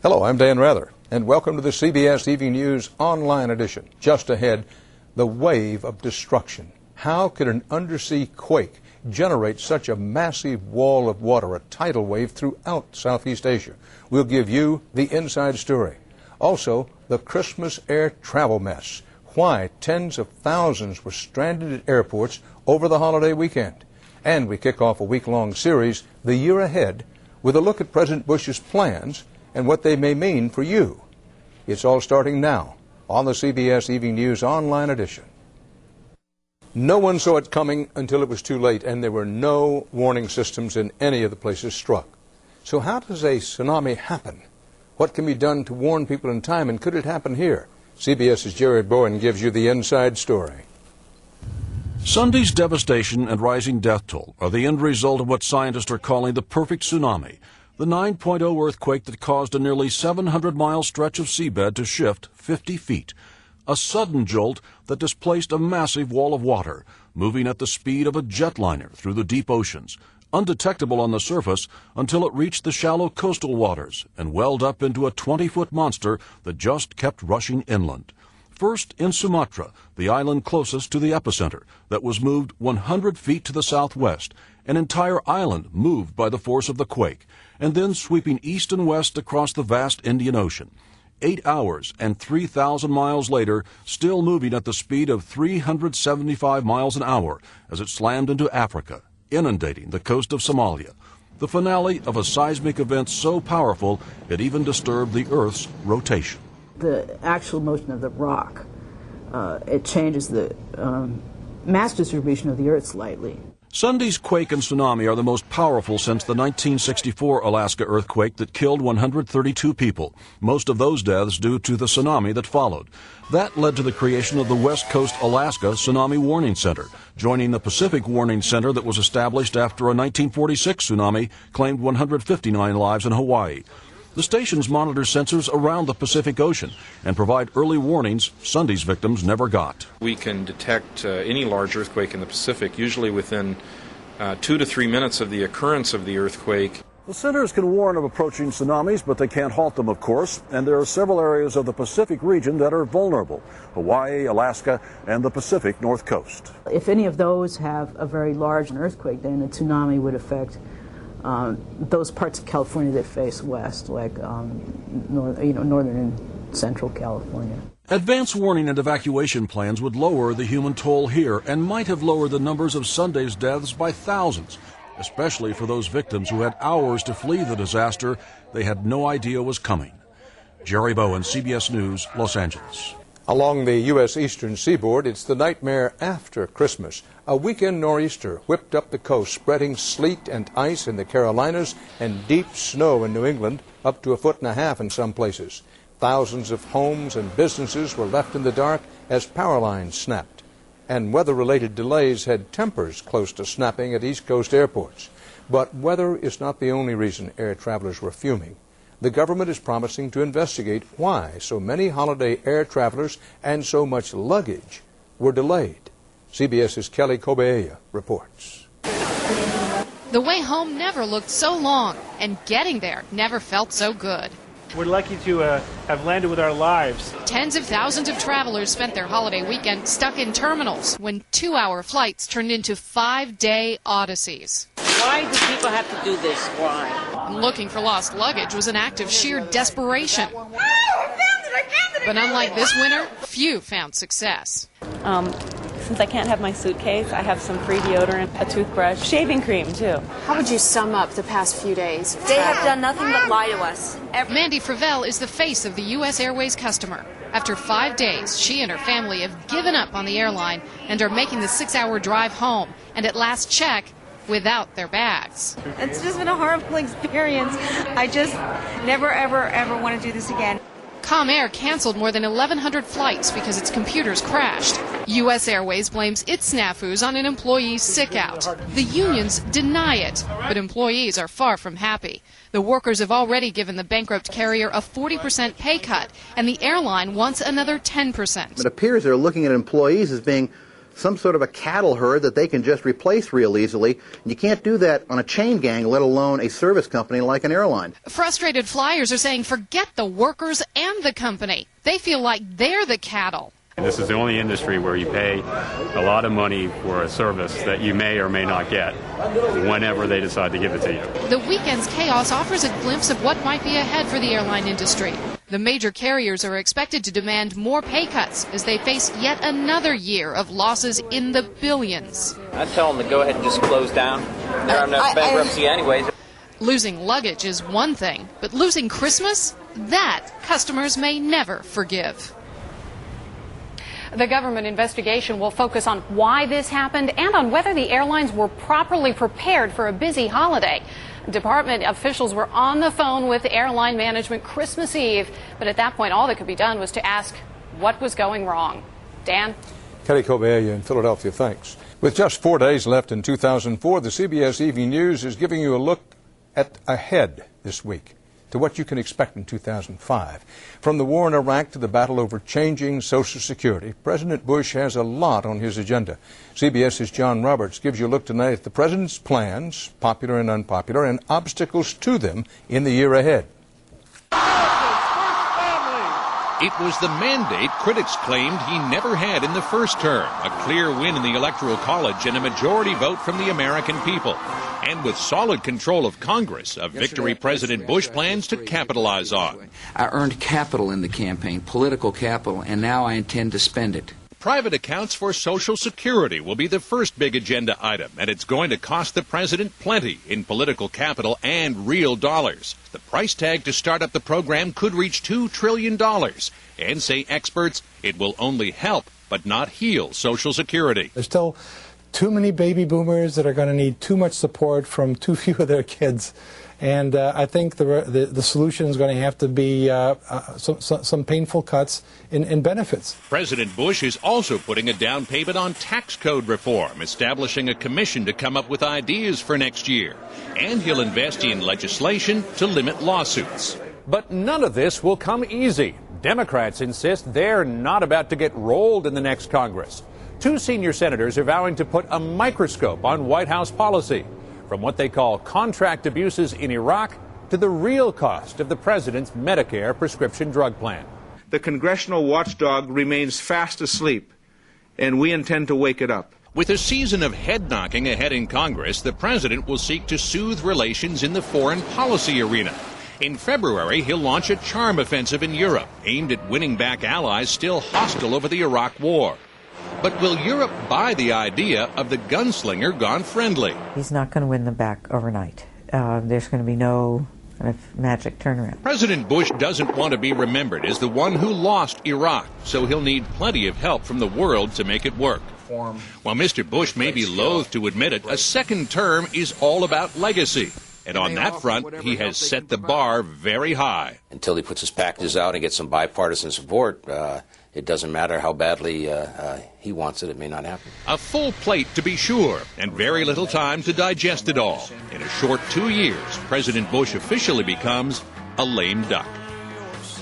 Hello, I'm Dan Rather, and welcome to the CBS Evening News online edition. Just ahead, the wave of destruction. How could an undersea quake generate such a massive wall of water, a tidal wave throughout Southeast Asia? We'll give you the inside story. Also, the Christmas air travel mess. Why tens of thousands were stranded at airports over the holiday weekend. And we kick off a week-long series, The Year Ahead, with a look at President Bush's plans and what they may mean for you. It's all starting now on the CBS Evening News online edition. No one saw it coming until it was too late, and there were no warning systems in any of the places struck. So how does a tsunami happen? What can be done to warn people in time, and could it happen here? CBS's Jerry Bowen gives you the inside story. Sunday's devastation and rising death toll are the end result of what scientists are calling the perfect tsunami, the 9.0 earthquake that caused a nearly 700-mile stretch of seabed to shift 50 feet. A sudden jolt that displaced a massive wall of water, moving at the speed of a jetliner through the deep oceans, undetectable on the surface until it reached the shallow coastal waters and welled up into a 20-foot monster that just kept rushing inland. First in Sumatra, the island closest to the epicenter, that was moved 100 feet to the southwest, an entire island moved by the force of the quake, and then sweeping east and west across the vast Indian Ocean. 8 hours and 3,000 miles later, still moving at the speed of 375 miles an hour as it slammed into Africa, inundating the coast of Somalia. The finale of a seismic event so powerful it even disturbed the Earth's rotation. The actual motion of the rock, it changes the mass distribution of the Earth slightly. Sunday's quake and tsunami are the most powerful since the 1964 Alaska earthquake that killed 132 people, most of those deaths due to the tsunami that followed. That led to the creation of the West Coast Alaska Tsunami Warning Center, joining the Pacific Warning Center that was established after a 1946 tsunami claimed 159 lives in Hawaii. The stations monitor sensors around the Pacific Ocean and provide early warnings Sunday's victims never got. We can detect any large earthquake in the Pacific, usually within 2 to 3 minutes of the occurrence of the earthquake. The centers can warn of approaching tsunamis, but they can't halt them, of course, and there are several areas of the Pacific region that are vulnerable: Hawaii, Alaska, and the Pacific North Coast. If any of those have a very large earthquake, then a tsunami would affect those parts of California that face west, like northern and central California. Advance warning and evacuation plans would lower the human toll here and might have lowered the numbers of Sunday's deaths by thousands, especially for those victims who had hours to flee the disaster they had no idea was coming. Jerry Bowen, CBS News, Los Angeles. Along the U.S. eastern seaboard, it's the nightmare after Christmas. A weekend nor'easter whipped up the coast, spreading sleet and ice in the Carolinas and deep snow in New England, up to 1.5 feet in some places. Thousands of homes and businesses were left in the dark as power lines snapped. And weather-related delays had tempers close to snapping at East Coast airports. But weather is not the only reason air travelers were fuming. The government is promising to investigate why so many holiday air travelers and so much luggage were delayed. CBS's Kelly Kobeya reports. The way home never looked so long, and getting there never felt so good. We're lucky to have landed with our lives. Tens of thousands of travelers spent their holiday weekend stuck in terminals when 2-hour flights turned into 5-day odysseys. Why do people have to do this? Why? Looking for lost luggage was an act of sheer desperation. But unlike this winter, few found success. Since I can't have my suitcase, I have some free deodorant, a toothbrush, shaving cream, too. How would you sum up the past few days? They have done nothing but lie to us. Mandy Fravel is the face of the U.S. Airways customer. After 5 days, she and her family have given up on the airline and are making the 6-hour drive home, and at last check, without their bags. It's just been a horrible experience. I just never, ever want to do this again. Comair canceled more than 1,100 flights because its computers crashed. U.S. Airways blames its snafus on an employee's sick-out. The unions deny it, but employees are far from happy. The workers have already given the bankrupt carrier a 40% pay cut, and the airline wants another 10%. It appears they're looking at employees as being some sort of a cattle herd that they can just replace real easily. And you can't do that on a chain gang, let alone a service company like an airline. Frustrated flyers are saying forget the workers and the company. They feel like they're the cattle. This is the only industry where you pay a lot of money for a service that you may or may not get whenever they decide to give it to you. The weekend's chaos offers a glimpse of what might be ahead for the airline industry. The major carriers are expected to demand more pay cuts as they face yet another year of losses in the billions. I'd tell them to go ahead and just close down. They're on bankruptcy anyways. Losing luggage is one thing, but losing Christmas? That customers may never forgive. The government investigation will focus on why this happened and on whether the airlines were properly prepared for a busy holiday. Department officials were on the phone with airline management Christmas Eve, but at that point all that could be done was to ask what was going wrong. Dan? Kelly Cobiella in Philadelphia, thanks. With just 4 days left in 2004, the CBS Evening News is giving you a look ahead this week to what you can expect in 2005. From the war in Iraq to the battle over changing Social Security, President Bush has a lot on his agenda. CBS's John Roberts gives you a look tonight at the president's plans, popular and unpopular, and obstacles to them in the year ahead. It was the mandate critics claimed he never had in the first term, a clear win in the Electoral College and a majority vote from the American people. And with solid control of Congress, a victory President Bush plans to capitalize on. I earned capital in the campaign, political capital, and now I intend to spend it. Private accounts for Social Security will be the first big agenda item, and it's going to cost the president plenty in political capital and real dollars. The price tag to start up the program could reach $2 trillion, and say experts, it will only help but not heal Social Security. There's still too many baby boomers that are going to need too much support from too few of their kids. And I think the solution is going to have to be some painful cuts in benefits. President Bush is also putting a down payment on tax code reform, establishing a commission to come up with ideas for next year. And he'll invest in legislation to limit lawsuits. But none of this will come easy. Democrats insist they're not about to get rolled in the next Congress. 2 senior senators are vowing to put a microscope on White House policy, from what they call contract abuses in Iraq to the real cost of the president's Medicare prescription drug plan. The congressional watchdog remains fast asleep, and we intend to wake it up. With a season of head-knocking ahead in Congress, the president will seek to soothe relations in the foreign policy arena. In February, he'll launch a charm offensive in Europe, aimed at winning back allies still hostile over the Iraq war. But will Europe buy the idea of the gunslinger gone friendly? He's not going to win them back overnight. There's going to be no kind of magic turnaround. President Bush doesn't want to be remembered as the one who lost Iraq, so he'll need plenty of help from the world to make it work. While Mr. Bush may be loath to admit it, a second term is all about legacy. And on that front, he has set the bar very high. Until he puts his packages out and gets some bipartisan support, it doesn't matter how badly he wants it, it may not happen. A full plate, to be sure, and very little time to digest it all. In a short 2 years, President Bush officially becomes a lame duck.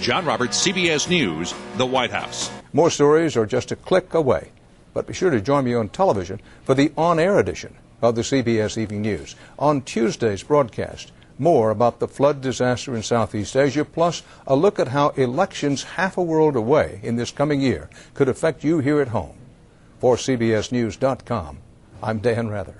John Roberts, CBS News, the White House. More stories are just a click away. But be sure to join me on television for the on-air edition of the CBS Evening News. On Tuesday's broadcast, more about the flood disaster in Southeast Asia, plus a look at how elections half a world away in this coming year could affect you here at home. For CBSNews.com, I'm Dan Rather.